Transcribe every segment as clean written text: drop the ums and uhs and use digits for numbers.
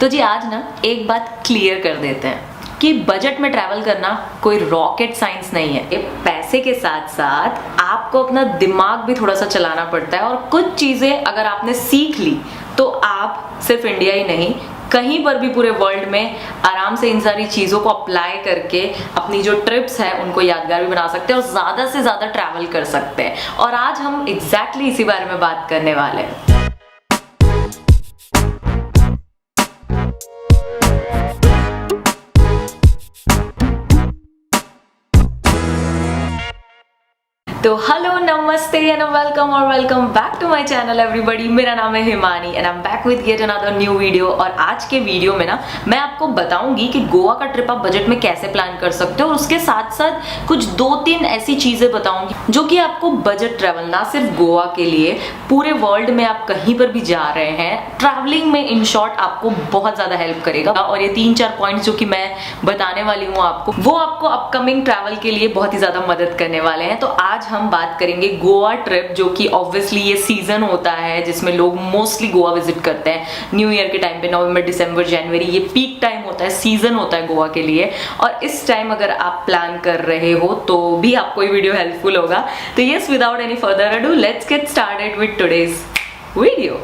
तो जी आज ना एक बात क्लियर कर देते हैं कि बजट में ट्रैवल करना कोई रॉकेट साइंस नहीं है। ये पैसे के साथ साथ आपको अपना दिमाग भी थोड़ा सा चलाना पड़ता है और कुछ चीजें अगर आपने सीख ली तो आप सिर्फ इंडिया ही नहीं कहीं पर भी पूरे वर्ल्ड में आराम से इन सारी चीज़ों को अप्लाई करके अपनी जो ट्रिप्स है उनको यादगार भी बना सकते हैं और ज़्यादा से ज़्यादा ट्रैवल कर सकते हैं। और आज हम एग्जैक्टली इसी बारे में बात करने वाले हैं। तो हेलो नमस्ते एंड वेलकम और welcome back to my channel everybody. मेरा नाम है Himani and I am back with yet another new video. और आज के वीडियो में ना मैं आपको बताऊंगी कि गोवा का ट्रिप आप बजट में कैसे प्लान कर सकते हो और उसके साथ साथ कुछ 2-3 ऐसी चीजें बताऊंगी जो कि आपको बजट ट्रैवल ना सिर्फ गोवा के लिए पूरे वर्ल्ड में आप कहीं पर भी जा रहे हैं ट्रैवलिंग में इन शॉर्ट आपको बहुत ज्यादा हेल्प करेगा। और ये 3-4 पॉइंट्स जो कि मैं बताने वाली हूँ आपको वो आपको अपकमिंग ट्रैवल के लिए बहुत ही ज्यादा मदद करने वाले हैं। तो आज हम बात करेंगे गोवा ट्रिप, जो कि ऑब्वियसली ये सीजन होता है जिसमें लोग मोस्टली गोवा विजिट करते हैं न्यू ईयर के टाइम पे। नवंबर, दिसंबर, जनवरी ये पीक टाइम होता है, सीजन होता है गोवा के लिए। और इस टाइम अगर आप प्लान कर रहे हो तो भी आपको ये वीडियो हेल्पफुल होगा। तो yes, without any further ado let's get started with today's video.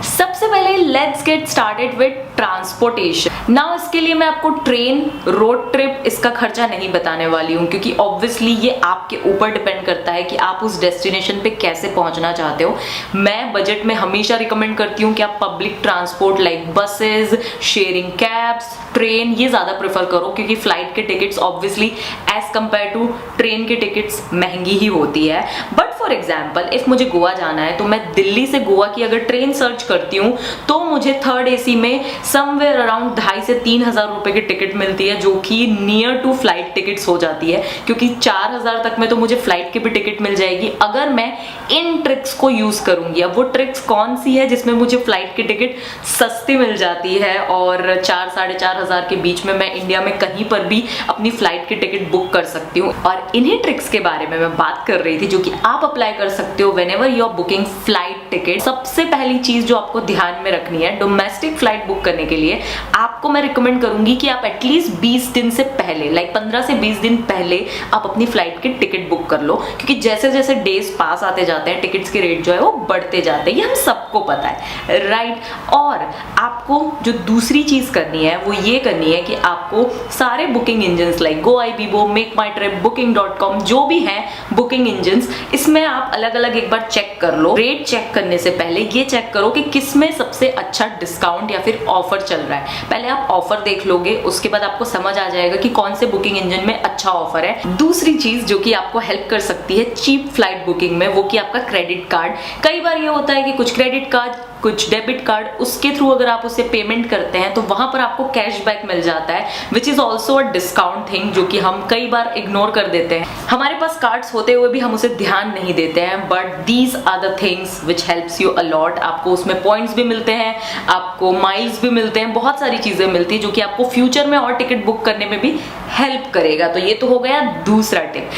सबसे पहले let's get started with transportation. Now इसके लिए मैं आपको ट्रेन, रोड ट्रिप इसका खर्चा नहीं बताने वाली हूँ क्योंकि ऑब्वियसली ये आपके ऊपर डिपेंड करता है कि आप उस डेस्टिनेशन पे कैसे पहुंचना चाहते हो। मैं बजट में हमेशा रिकमेंड करती हूँ कि आप public transport like buses, sharing cabs, train ये ज्यादा प्रेफर करो क्योंकि फ्लाइट के tickets obviously as compare to train के टिकट्स महंगी ही होती है। बट फॉर एग्जाम्पल इफ मुझे गोवा जाना है तो मैं दिल्ली से गोवा की अगर ट्रेन सर्च करती हूँ तो मुझे थर्ड एसी में समवेयर अराउंड 2,500 से 3,000 रुपए की टिकट मिलती है, जो कि नियर टू फ्लाइट टिकट्स हो जाती है क्योंकि 4,000 तक में तो मुझे फ्लाइट की भी टिकट मिल जाएगी अगर मैं इन ट्रिक्स को यूज करूंगी। अब वो ट्रिक्स कौन सी है जिसमें मुझे फ्लाइट की टिकट सस्ती मिल जाती है और 4-4,500 के बीच में मैं इंडिया में कहीं पर भी अपनी फ्लाइट की टिकट बुक कर सकती हूँ। और इन्हीं ट्रिक्स के बारे में मैं बात कर रही थी जो कि आप अप्लाई कर सकते हो whenever you are booking flight ticket. सबसे पहली चीज जो आपको ध्यान में रखनी है, डोमेस्टिक फ्लाइट बुक करने के लिए आपको मैं रिकमेंड करूंगी कि आप एटलीस्ट 20 दिन से पहले, लाइक 15 से 20 दिन पहले आप अपनी फ्लाइट की टिकट बुक कर लो क्योंकि जैसे जैसे डेज पास आते जाते हैं टिकट्स के रेट जो है वो बढ़ते जाते हैं, ये हम सबको पता है, राइट। और आपको जो दूसरी चीज करनी है वो ये करनी है कि आपको सारे booking engines like GoIbibo, MakeMyTrip, booking.com जो भी है बुकिंग इंजन्स, इसमें आप अलग अलग एक बार चेक कर लो। रेट चेक करने से पहले ये चेक करो कि किसमें सबसे अच्छा डिस्काउंट या फिर ऑफर चल रहा है। पहले आप ऑफर देख लोगे, उसके बाद आपको समझ आ जाएगा कि कौन से बुकिंग इंजन में अच्छा ऑफर है। दूसरी चीज जो कि आपको हेल्प कर सकती है चीप फ्लाइट बुकिंग में, वो कि आपका क्रेडिट कार्ड। कई बार ये होता है कि कुछ क्रेडिट कार्ड, कुछ डेबिट कार्ड, उसके थ्रू अगर आप उससे पेमेंट करते हैं तो वहां पर आपको कैशबैक मिल जाता है which is also a discount thing, जो कि हम कई बार इग्नोर कर देते हैं। हमारे पास कार्ड्स होते हुए भी हम उसे ध्यान नहीं देते हैं, but these are the things which helps you a lot. आपको उसमें पॉइंट्स भी मिलते हैं, आपको माइल्स भी मिलते हैं, बहुत सारी चीजें मिलती है जो कि आपको फ्यूचर में और टिकट बुक करने में भी हेल्प करेगा। तो ये तो हो गया दूसरा टिप।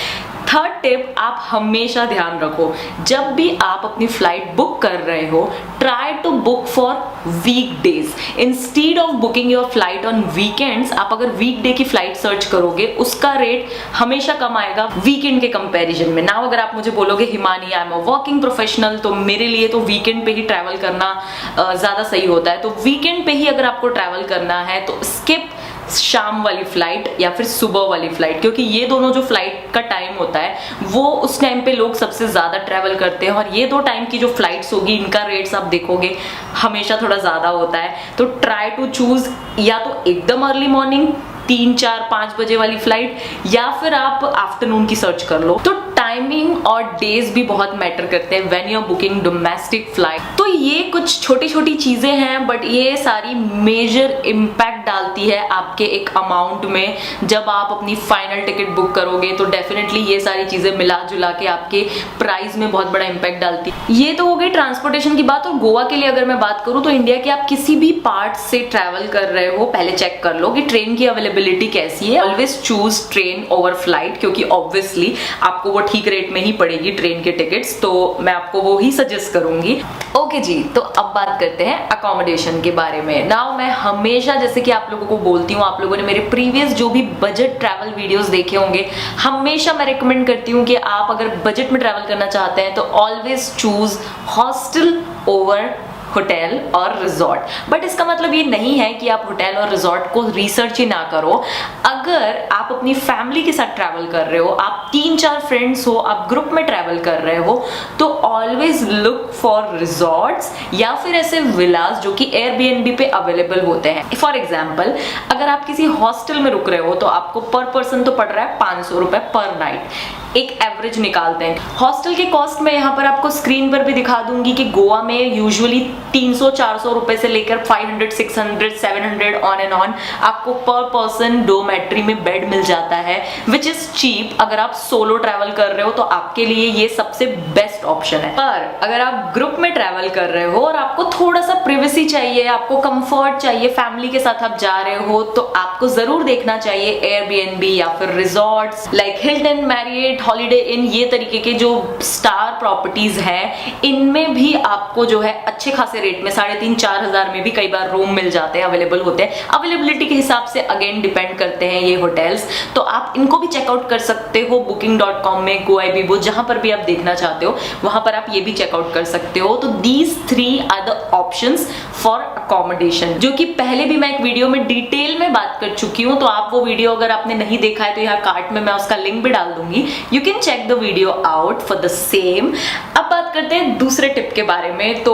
थर्ड टिप आप हमेशा ध्यान रखो, जब भी आप अपनी फ्लाइट बुक कर रहे हो try to book for weekdays instead of booking your flight on weekends. आप अगर वीकडे की फ्लाइट सर्च करोगे उसका रेट हमेशा कम आएगा वीकेंड के कंपैरिजन में। नाउ अगर आप मुझे बोलोगे Himani I am a working professional, तो मेरे लिए तो वीकेंड पे ही ट्रैवल करना ज्यादा सही होता है। तो वीकेंड पे ही अगर आपको ट्रैवल करना है तो स्किप शाम वाली फ्लाइट या फिर सुबह वाली फ्लाइट, क्योंकि ये दोनों जो फ्लाइट का टाइम होता है वो उस टाइम पे लोग सबसे ज्यादा ट्रैवल करते हैं। और ये दो टाइम की जो फ्लाइट्स होगी इनका रेट्स आप देखोगे हमेशा थोड़ा ज्यादा होता है। तो ट्राई टू चूज या तो एकदम अर्ली मॉर्निंग 3-4-5 बजे वाली फ्लाइट या फिर आप आफ्टरनून की सर्च कर लो। तो टाइमिंग और डेज भी बहुत मैटर करते हैं when you are booking domestic flight. तो ये कुछ छोटी छोटी चीजें हैं बट ये सारी मेजर इम्पैक्ट डालती है आपके एक अमाउंट में। जब आप अपनी फाइनल टिकट बुक करोगे तो डेफिनेटली ये सारी चीजें मिला जुला के आपके प्राइस में बहुत बड़ा इम्पैक्ट डालती है। ये तो हो गई ट्रांसपोर्टेशन की बात। और गोवा के लिए अगर मैं बात करूं तो इंडिया के आप किसी भी पार्ट से ट्रैवल कर रहे हो पहले चेक कर लो कि ट्रेन की अवेलेबिलिटी अवेलेबिलिटी कैसी है, always choose train over flight, क्योंकि ऑब्वियसली आपको वो ठीक रेट में ही पड़ेगी ट्रेन के टिकट्स, तो मैं आपको वो ही सजेस्ट करूंगी। ओके जी, तो अब बात करते हैं अकोमोडेशन के बारे में। नाउ मैं हमेशा जैसे कि आप लोगों को बोलती हूँ, आप लोगों ने मेरे प्रीवियस जो भी बजट ट्रैवल वीडियोस देखे होंगे, हमेशा मैं रिकमेंड करती हूँ कि आप अगर बजट में ट्रैवल करना चाहते हैं तो always choose hostel over hotel और रिजॉर्ट। बट इसका मतलब ये नहीं है कि आप होटल और रिजॉर्ट को रिसर्च ही ना करो। अगर आप अपनी फैमिली के साथ ट्रैवल कर रहे हो, आप 3-4 फ्रेंड्स हो, आप ग्रुप में ट्रैवल कर रहे हो, तो ऑलवेज लुक फॉर रिजॉर्ट्स या फिर ऐसे विलास जो कि एयरबीएनबी पे अवेलेबल होते हैं। फॉर एग्जाम्पल, अगर आप किसी हॉस्टल में रुक रहे हो तो आपको पर पर्सन तो पड़ रहा है 500 रुपए पर नाइट, एक एवरेज निकालते हैं। हॉस्टल के कॉस्ट में यहाँ पर आपको स्क्रीन पर भी दिखा दूंगी कि गोवा में यूजुअली 300-400 रुपए से लेकर 500, 600, 700 ऑन एंड ऑन आपको पर पर्सन डोमेट्री में बेड मिल जाता है, विच इज चीप। अगर आप सोलो ट्रैवल कर रहे हो तो आपके लिए ये सबसे बेस्ट ऑप्शन है। पर अगर आप ग्रुप में ट्रैवल कर रहे हो और आपको थोड़ा सा प्रिवेसी चाहिए, आपको कंफर्ट चाहिए, फैमिली के साथ आप जा रहे हो, तो आपको जरूर देखना चाहिए एयरबीएनबी या फिर resorts like Hilton, Marriott, Holiday Inn, ये तरीके के जो स्टार प्रॉपर्टीज हैं, इनमें भी आपको जो है अच्छे खासे रेट में 3,500-4 हजार में भी कई बार रूम मिल जाते हैं, अवेलेबल होते हैं। अवेलेबिलिटी के हिसाब से अगेन डिपेंड करते हैं ये होटल्स, तो आप इनको भी चेकआउट कर सकते हो booking.com में, गोआईबीबो, जहां पर भी आप देखना चाहते हो वहां पर आप ये भी चेकआउट कर सकते हो। तो these 3 are the options for accommodation, जो कि पहले भी मैं एक वीडियो में डिटेल में बात कर चुकी हूँ, तो आप वो वीडियो अगर आपने नहीं देखा है तो यहाँ कार्ट में मैं उसका लिंक भी डाल दूंगी, you can check the video out for the same. अब बात करते हैं दूसरे टिप के बारे में। तो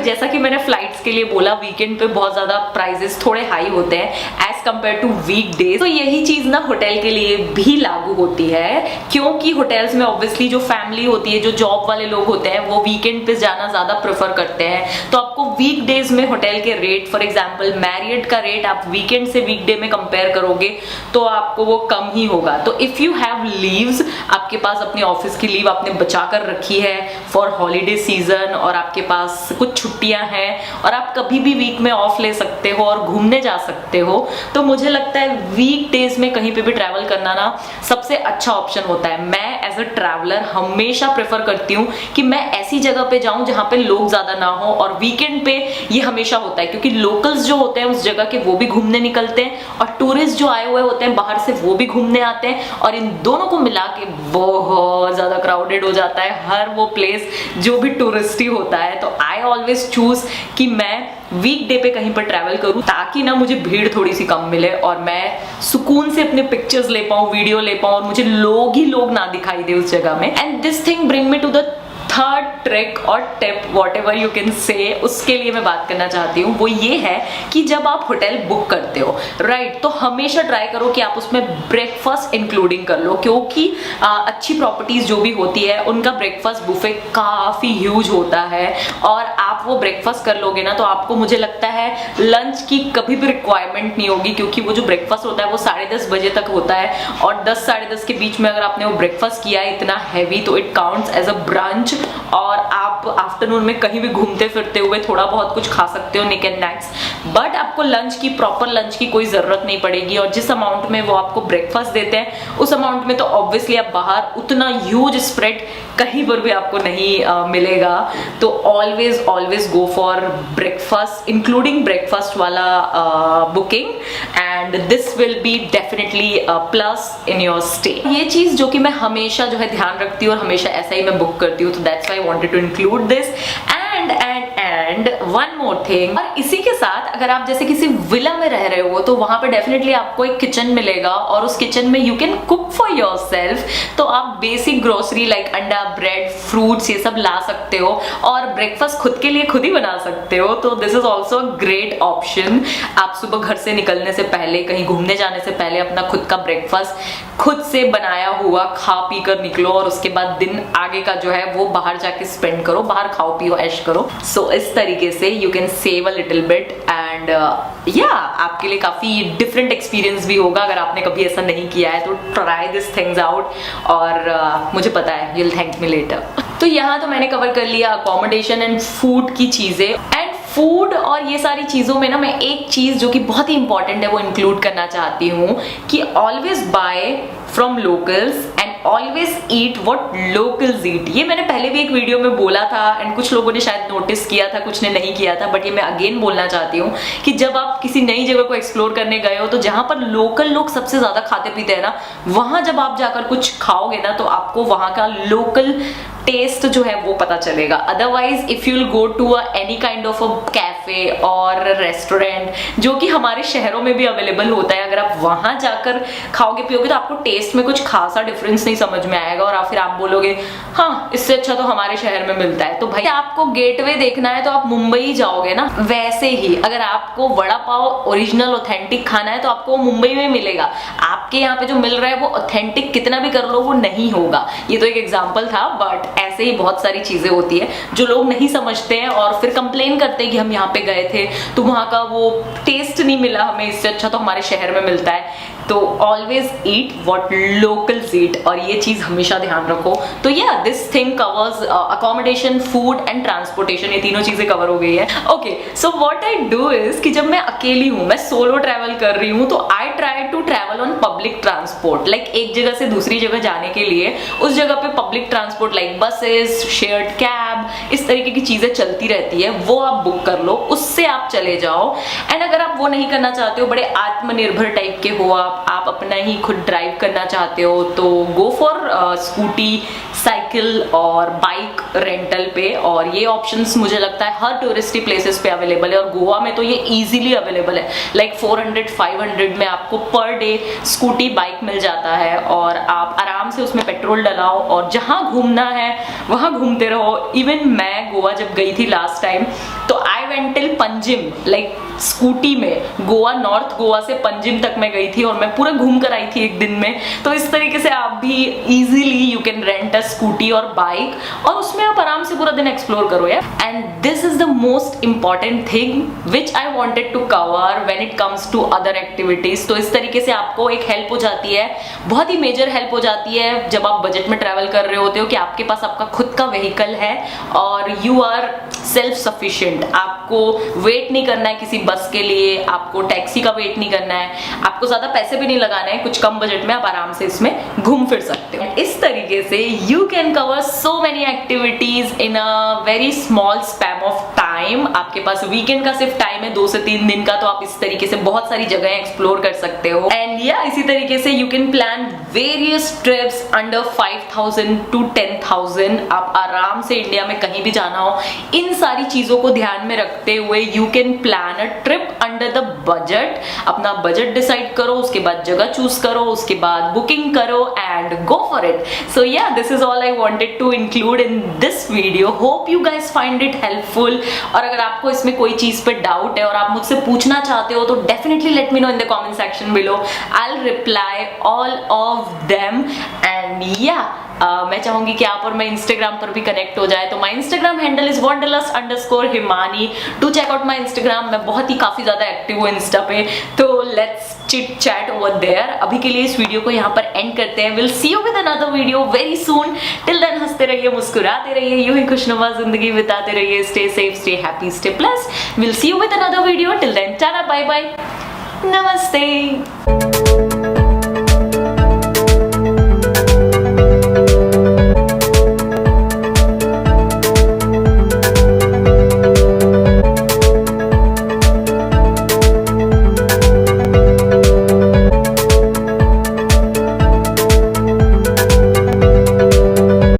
जैसा कि मैंने फ्लाइट्स के लिए बोला, वीकेंड पे बहुत ज्यादा प्राइसेस थोड़े हाई होते हैं एज कंपेयर टू वीकडेज, तो यही चीज ना होटल के लिए भी लागू होती है, क्योंकि होटल्स में ऑब्वियसली जो फैमिली होती है, जो जॉब वाले लोग होते हैं, वो वीकेंड पे जाना ज्यादा प्रेफर करते हैं। तो आपको वीकडेज में होटल के रेट, फॉर एग्जांपल मैरियट का रेट आप वीकेंड से वीकडे में कंपेयर करोगे तो आपको वो कम ही होगा। तो इफ यू हैव लीव्स, आपके पास अपनी ऑफिस की लीव आपने बचा कर रखी है फॉर हॉलीडे सीजन, और आपके पास कुछ छुट्टियां हैं और आप कभी भी वीक में ऑफ ले सकते हो और घूमने जा सकते हो, तो मुझे लगता है वीक डेज में कहीं पे भी ट्रैवल करना ना सबसे अच्छा ऑप्शन होता है। मैं एज अ ट्रैवलर हमेशा प्रेफर करती हूँ कि मैं ऐसी जगह पे जाऊं जहां पे लोग ज्यादा ना हो, और वीकेंड पे ये हमेशा होता है क्योंकि लोकल्स जो होते हैं उस जगह के वो भी घूमने निकलते हैं और टूरिस्ट जो आए हुए होते हैं बाहर से वो भी घूमने आते हैं, और इन दोनों को मिला के बहुत ज्यादा क्राउडेड हो जाता है हर वो प्लेस जो भी टूरिस्टी होता है। तो आई ऑलवेज चूज कि मैं वीकडे पे कहीं पर ट्रैवल करूं ताकि ना मुझे भीड़ थोड़ी सी कम मिले और मैं सुकून से अपने पिक्चर्स ले पाऊं, वीडियो ले पाऊं, और मुझे लोग ही लोग ना दिखाई दे उस जगह में। And this thing bring me to the third trick और tip, whatever you can say, उसके लिए मैं बात करना चाहती हूँ। वो ये है कि जब आप होटल बुक करते हो, राइट, तो हमेशा ट्राई करो कि आप उसमें ब्रेकफास्ट इंक्लूडिंग कर लो, क्योंकि अच्छी प्रॉपर्टीज जो भी होती है उनका ब्रेकफास्ट बुफे काफी ह्यूज होता है, और आप वो ब्रेकफास्ट कर लोगे ना तो आपको, मुझे लगता है, लंच की कभी भी रिक्वायरमेंट नहीं होगी, क्योंकि वो जो ब्रेकफास्ट होता है वो 10:30 बजे तक होता है, और 10 साढ़े 10 के बीच में अगर आपने वो ब्रेकफास्ट किया है इतना हैवी, तो it counts as a brunch, और आप आफ्टरनून में कहीं भी घूमते फिरते हुए थोड़ा बहुत कुछ खा सकते हो, निक एंड नैक्स, बट आपको लंच की, प्रॉपर लंच की कोई जरूरत नहीं पड़ेगी। और जिस अमाउंट में वो आपको ब्रेकफास्ट देते हैं उस अमाउंट में तो ऑब्वियसली आप बाहर उतना ह्यूज स्प्रेड कहीं पर भी आपको नहीं मिलेगा। तो always go for breakfast, including breakfast वाला booking, and this will be definitely plus in your stay. ये चीज जो कि मैं हमेशा जो है ध्यान रखती हूँ और हमेशा ऐसा ही मैं बुक करती हूँ, तो that's why I wanted to include this. And one more thing, और इसी के साथ अगर आप जैसे किसी विला में रह रहे हो तो वहां पे डेफिनेटली आपको एक किचन मिलेगा, और उस किचन में you can cook for yourself. तो आप बेसिक ग्रोसरी लाइक अंडा, ब्रेड, फ्रूट्स, ये सब ला सकते हो, और ब्रेकफास्ट खुद के लिए खुद ही बना सकते हो। तो this is also a great option. आप सुबह घर से निकलने से पहले, कहीं घूमने जाने से पहले अपना खुद का ब्रेकफास्ट खुद से बनाया हुआ खा पी कर निकलो, और उसके बाद दिन आगे का जो है वो बाहर जाके स्पेंड करो, बाहर खाओ पियो, ऐश करो। सो इस तरीके से you can save a little bit, and या आपके लिए काफी डिफरेंट एक्सपीरियंस भी होगा अगर आपने कभी ऐसा नहीं किया है। तो ट्राई दिस थिंग्स आउट, और मुझे पता है you will thank me later. तो यहाँ तो मैंने कवर कर लिया अकोमोडेशन एंड फूड की चीजें। एंड फूड और ये सारी चीज़ों में ना मैं एक चीज़ जो कि बहुत ही इंपॉर्टेंट है वो इंक्लूड करना चाहती हूँ कि always buy from locals and always eat what locals eat. ये मैंने पहले भी एक वीडियो में बोला था एंड कुछ लोगों ने शायद नोटिस किया था, कुछ ने नहीं किया था, बट ये मैं अगेन बोलना चाहती हूँ कि जब आप किसी नई जगह को एक्सप्लोर करने गए हो तो जहां पर लोकल लोग सबसे ज्यादा खाते पीते हैं ना, वहां जब आप जाकर कुछ खाओगे ना तो आपको वहां का लोकल टेस्ट जो है वो पता चलेगा। Otherwise if you will go to any kind of a cafe और रेस्टोरेंट जो कि हमारे शहरों में भी अवेलेबल होता है, अगर आप वहां जाकर खाओगे पियोगे तो आपको टेस्ट में कुछ खासा डिफरेंस नहीं समझ में आएगा और फिर आप बोलोगे हाँ इससे अच्छा तो हमारे शहर में मिलता है। तो भाई आपको गेटवे देखना है तो आप मुंबई जाओगे ना, वैसे ही अगर आपको वड़ा पाव ओरिजिनल ऑथेंटिक खाना है तो आपको मुंबई में मिलेगा। आपके यहाँ पे जो मिल रहा है वो ऑथेंटिक कितना भी कर लो वो नहीं होगा। ये तो एक एग्जाम्पल था, बट ऐसे ही बहुत सारी चीजें होती है जो लोग नहीं समझते हैं और फिर कंप्लेन करते हैं कि हम यहाँ पे गए थे तो वहां का वो टेस्ट नहीं मिला हमें, इससे अच्छा तो हमारे शहर में मिलता है। तो ऑलवेज ईट व्हाट लोकल्स ईट, और ये चीज हमेशा ध्यान रखो। तो या this thing covers accommodation, food and transportation, ये तीनों चीजें कवर हो गई है। Okay, so what I do is कि जब मैं अकेली हूँ, मैं सोलो ट्रैवल कर रही हूँ, तो I try to travel on public transport. Like एक जगह से दूसरी जगह जाने के लिए उस जगह पे public transport like buses, shared cab, इस तरीके की चीजें चलती रहती है, वो आप बुक कर लो, उससे आप चले जाओ। एंड अगर आप वो नहीं करना चाहते हो, बड़े आत्मनिर्भर टाइप के हो आप अपना ही खुद ड्राइव करना चाहते हो, तो गो फॉर स्कूटी, साइकिल और बाइक रेंटल पे। और ये ऑप्शंस मुझे लगता है हर टूरिस्टी प्लेसेस पे अवेलेबल है और गोवा में तो ये इजीली अवेलेबल है। लाइक 400-500 में आपको पर डे स्कूटी बाइक मिल जाता है और आप आराम से उसमें पेट्रोल डलाओ और जहां घूमना है वहां घूमते रहो। इवन मैं गोवा जब गई थी लास्ट टाइम तो I went till Panjim, like scooty में गोवा, नॉर्थ गोवा से पंजिम तक मैं गई थी और मैं पूरा घूम कर आई थी एक दिन में। तो इस तरीके से आप भी easily you can rent a scooty और बाइक और उसमें आप आराम से पूरा दिन एक्सप्लोर करो यार। And this is the most important thing which I wanted to cover when it comes to other activities. तो इस तरीके से आपको एक हेल्प हो जाती है, बहुत ही मेजर हेल्प हो जाती है जब आप बजट में ट्रैवल कर रहे होते हो कि आपके पास आपका खुद का व्हीकल है और यू आर सेल्फ सफिशिएंट। आपको वेट नहीं करना है किसी बस के लिए, आपको टैक्सी का वेट नहीं करना है, आपको ज्यादा पैसे भी नहीं लगाना है, कुछ कम बजट में आप आराम से इसमें घूम फिर सकते हो। इस तरीके से you can cover so many activities in a very small span of time. आपके पास वीकेंड का सिर्फ टाइम है 2 से 3 दिन का, तो आप इस तरीके से बहुत सारी जगह एक्सप्लोर कर सकते हो। एंड या इसी तरीके से you can plan various trips under 5000 to 10,000। आप आराम से इंडिया में कहीं भी जाना हो, इन सारी चीजों को ध्यान में रखते हुए you can plan a trip under the budget. अपना बजट डिसाइड करो, उसके बाद जगह चूज करो, उसके बाद बुकिंग करो and go for it. So yeah this is all I wanted to include in this video. Hope you guys find it helpful. और अगर आपको इसमें कोई चीज पे डाउट है और आप मुझसे पूछना चाहते हो तो definitely let me know in the comment section below. I will reply all of them. And या मैं चाहूंगी कि आप और मैं इंस्टाग्राम पर भी कनेक्ट हो जाए। तो my Instagram handle is wanderlust_himani। To check out my Instagram. मैं बहुत ही काफी ज्यादा एक्टिव हूँ इंस्टा पे, तो let's chit chat over there. अभी के लिए इस वीडियो को यहाँ पर एंड करते हैं। Will see you with another video very soon. Till then हंसते रहिए, मुस्कुराते रहिए, यूं ही खुशनुमा जिंदगी बिताते रहिए। Stay safe, stay happy, stay plus. Will see you with another video. Till then tata, bye bye, नमस्ते।